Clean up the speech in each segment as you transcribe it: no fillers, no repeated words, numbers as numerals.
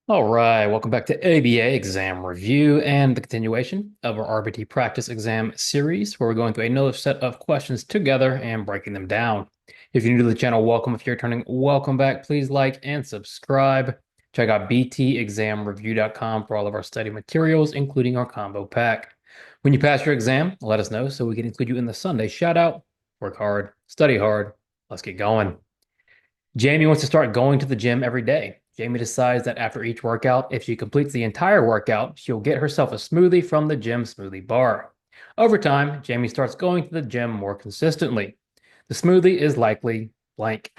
All right, welcome back to ABA exam review and the continuation of our RBT practice exam series, where we're going through another set of questions together and breaking them down. If you're new to the channel, welcome. If you're returning, welcome back. Please like and subscribe. Check out btexamreview.com for all of our study materials, including our combo pack. When you pass your exam, let us know so we can include you in the Sunday shout out. Work hard, study hard. Let's get going. Jamie wants to start going to the gym every day. Jamie decides that after each workout, if she completes the entire workout, she'll get herself a smoothie from the gym smoothie bar. Over time, Jamie starts going to the gym more consistently. The smoothie is likely blank.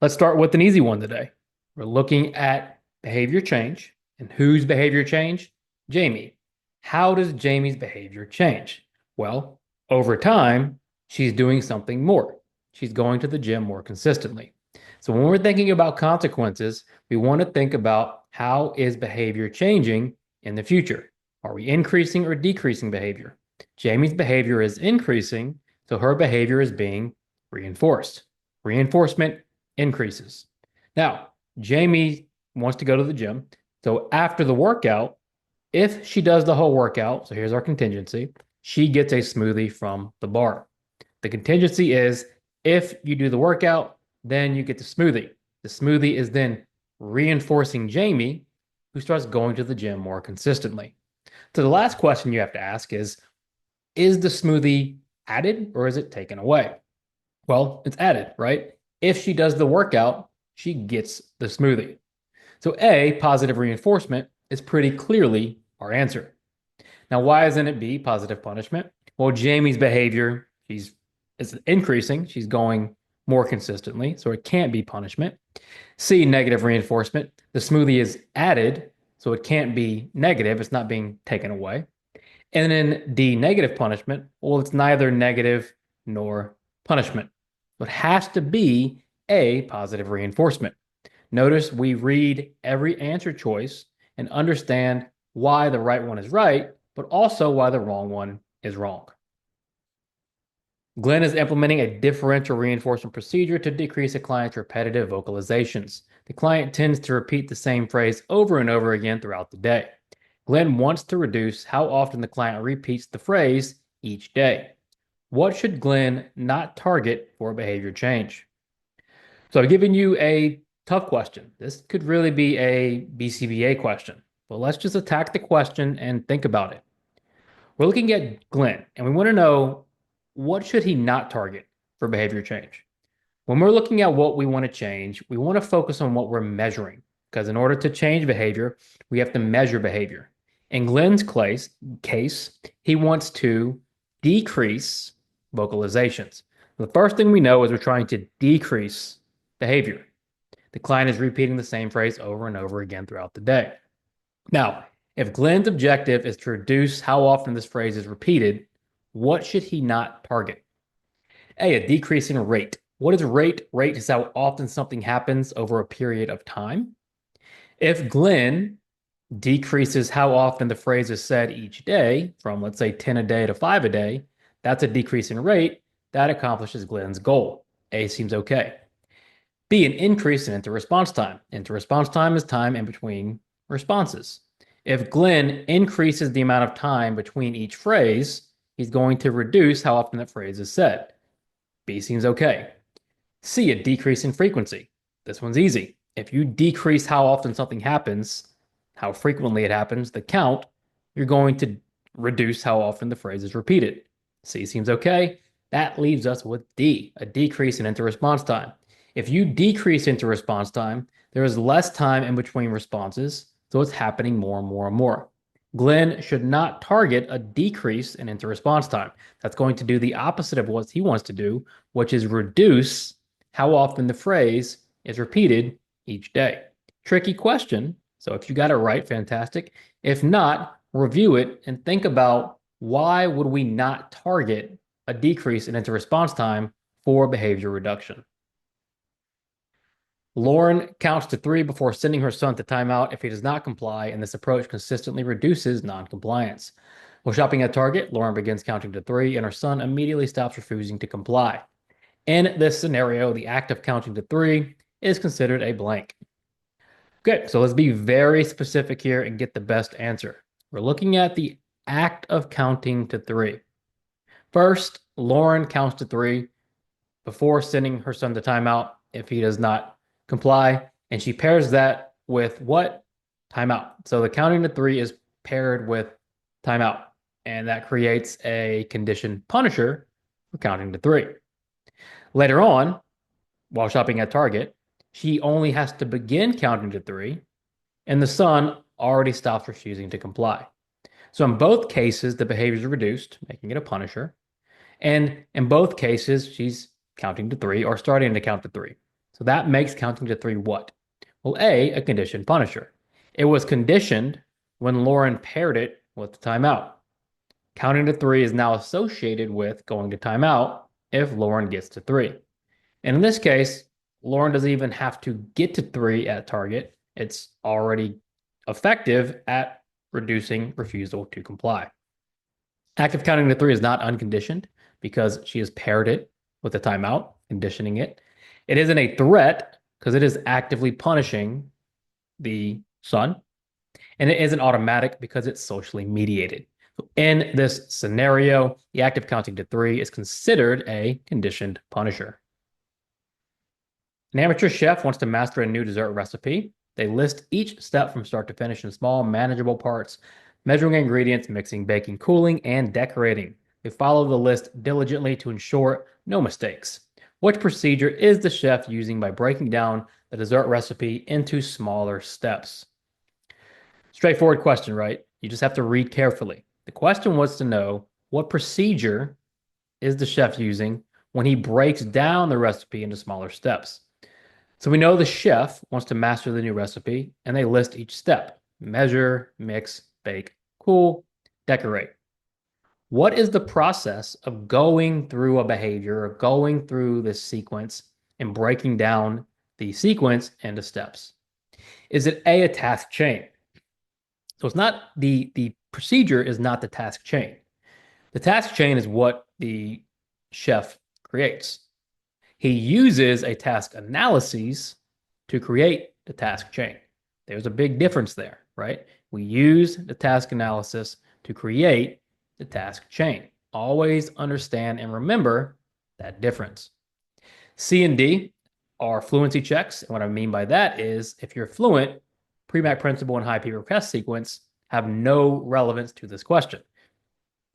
Let's start with an easy one today. We're looking at behavior change. And whose behavior change? Jamie. How does Jamie's behavior change? Well, over time, she's doing something more. She's going to the gym more consistently. So when we're thinking about consequences, we want to think about how is behavior changing in the future? Are we increasing or decreasing behavior? Jamie's behavior is increasing, so her behavior is being reinforced. Reinforcement increases. Now, Jamie wants to go to the gym. So after the workout, if she does the whole workout, so here's our contingency, she gets a smoothie from the bar. The contingency is if you do the workout, then you get the smoothie. The smoothie is then reinforcing Jamie, who starts going to the gym more consistently. So the last question you have to ask is the smoothie added or is it taken away? Well, it's added, right? If she does the workout, she gets the smoothie. So A, positive reinforcement, is pretty clearly our answer. Now, why isn't it B, positive punishment? Well, Jamie's behavior, is increasing. She's going more consistently, so it can't be punishment. C, negative reinforcement. The smoothie is added, so it can't be negative. It's not being taken away. And then D, negative punishment. Well, it's neither negative nor punishment. So it has to be A, positive reinforcement. Notice we read every answer choice and understand why the right one is right, but also why the wrong one is wrong. Glenn is implementing a differential reinforcement procedure to decrease a client's repetitive vocalizations. The client tends to repeat the same phrase over and over again throughout the day. Glenn wants to reduce how often the client repeats the phrase each day. What should Glenn not target for behavior change? So I've given you a tough question. This could really be a BCBA question, but let's just attack the question and think about it. We're looking at Glenn, and we want to know what should he not target for behavior change. When we're looking at what we want to change, we want to focus on what we're measuring, because in order to change behavior, we have to measure behavior. In Glenn's case, he wants to decrease vocalizations. The first thing we know is we're trying to decrease behavior. The client is repeating the same phrase over and over again throughout the day. Now, if Glenn's objective is to reduce how often this phrase is repeated, what should he not target? A decrease in rate. What is rate? Rate is how often something happens over a period of time. If Glenn decreases how often the phrase is said each day, from let's say 10 a day to 5 a day, that's a decrease in rate. That accomplishes Glenn's goal. A seems okay. B, an increase in inter-response time. Inter-response time is time in between responses. If Glenn increases the amount of time between each phrase, he's going to reduce how often that phrase is said. B seems okay. C, a decrease in frequency. This one's easy. If you decrease how often something happens, how frequently it happens, the count, you're going to reduce how often the phrase is repeated. C seems okay. That leaves us with D, a decrease in inter-response time. If you decrease inter-response time, there is less time in between responses, so it's happening more and more and more. Glenn should not target a decrease in inter-response time. That's going to do the opposite of what he wants to do, which is reduce how often the phrase is repeated each day. Tricky question. So if you got it right, fantastic. If not, review it and think about why would we not target a decrease in inter-response time for behavior reduction. Lauren counts to 3 before sending her son to timeout if he does not comply, and this approach consistently reduces noncompliance. While shopping at Target, Lauren begins counting to 3, and her son immediately stops refusing to comply. In this scenario, the act of counting to 3 is considered a blank. Okay, so let's be very specific here and get the best answer. We're looking at the act of counting to three. First, Lauren counts to three before sending her son to timeout if he does not comply. And she pairs that with what? Timeout. So the counting to three is paired with timeout. And that creates a condition punisher for counting to three. Later on, while shopping at Target, she only has to begin counting to three, and the son already stops refusing to comply. So in both cases, the behavior is reduced, making it a punisher. And in both cases, she's counting to three or starting to count to three. So that makes counting to three what? Well, A, a conditioned punisher. It was conditioned when Lauren paired it with the timeout. Counting to three is now associated with going to timeout if Lauren gets to three. And in this case, Lauren doesn't even have to get to three at target. It's already effective at reducing refusal to comply. Active counting to three is not unconditioned because she has paired it with a timeout, conditioning it. It isn't a threat because it is actively punishing the son. And it isn't automatic because it's socially mediated. So in this scenario, the active counting to three is considered a conditioned punisher. An amateur chef wants to master a new dessert recipe. They list each step from start to finish in small, manageable parts, measuring ingredients, mixing, baking, cooling, and decorating. They follow the list diligently to ensure no mistakes. Which procedure is the chef using by breaking down the dessert recipe into smaller steps? Straightforward question, right? You just have to read carefully. The question was to know what procedure is the chef using when he breaks down the recipe into smaller steps. So we know the chef wants to master the new recipe, and they list each step: measure, mix, bake, cool, decorate. What is the process of going through a behavior or going through this sequence and breaking down the sequence into steps? Is it a task chain? So it's not the procedure is not the task chain. The task chain is what the chef creates. He uses a task analysis to create the task chain. There's a big difference there, right? We use the task analysis to create the task chain. Always understand and remember that difference. C and D are fluency checks. And what I mean by that is if you're fluent, pre-mac principle and high P request sequence have no relevance to this question.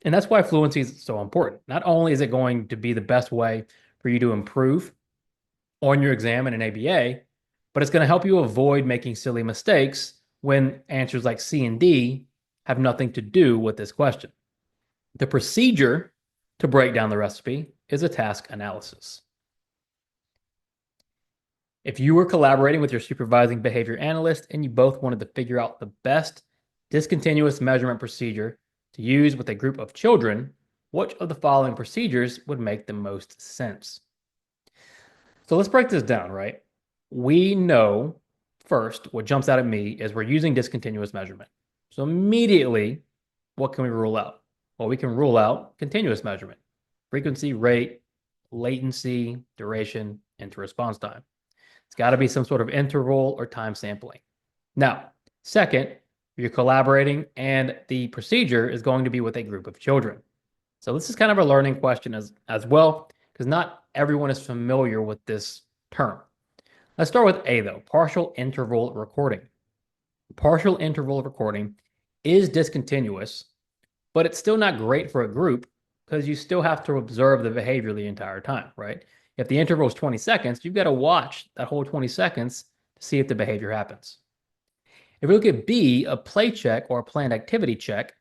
And that's why fluency is so important. Not only is it going to be the best way for you to improve on your exam in an ABA, but it's going to help you avoid making silly mistakes when answers like C and D have nothing to do with this question. The procedure to break down the recipe is a task analysis. If you were collaborating with your supervising behavior analyst and you both wanted to figure out the best discontinuous measurement procedure to use with a group of children, which of the following procedures would make the most sense? So let's break this down, right? We know first, what jumps out at me is we're using discontinuous measurement. So immediately, what can we rule out? Well, we can rule out continuous measurement: frequency, rate, latency, duration, interresponse time. It's got to be some sort of interval or time sampling. Now, second, you're collaborating and the procedure is going to be with a group of children. So this is kind of a learning question as well, because not everyone is familiar with this term. Let's start with A, though: partial interval recording. Partial interval recording is discontinuous, but it's still not great for a group because you still have to observe the behavior the entire time, right? If the interval is 20 seconds, you've got to watch that whole 20 seconds to see if the behavior happens. If we look at B, a play check or a planned activity check,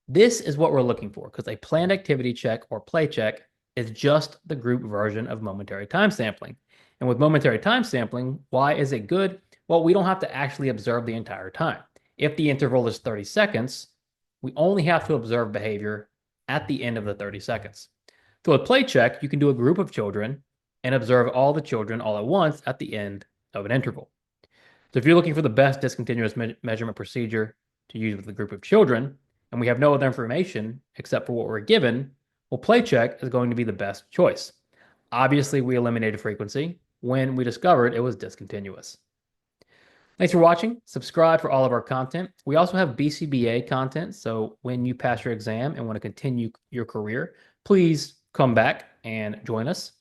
this is what we're looking for, because a planned activity check or play check is just the group version of momentary time sampling. And with momentary time sampling, why is it good? Well, we don't have to actually observe the entire time. If the interval is 30 seconds, we only have to observe behavior at the end of the 30 seconds. So with play check, you can do a group of children and observe all the children all at once at the end of an interval. So if you're looking for the best discontinuous measurement procedure to use with a group of children, and we have no other information except for what we're given, well, play check is going to be the best choice. Obviously, we eliminated frequency when we discovered it was discontinuous. Thanks for watching. Subscribe for all of our content. We also have BCBA content. So when you pass your exam and want to continue your career, please come back and join us.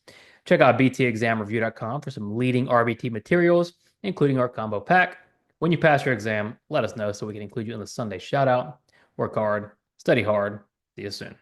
Check out btexamreview.com for some leading RBT materials, including our combo pack. When you pass your exam, let us know so we can include you in the Sunday shout out. Work hard, study hard. See you soon.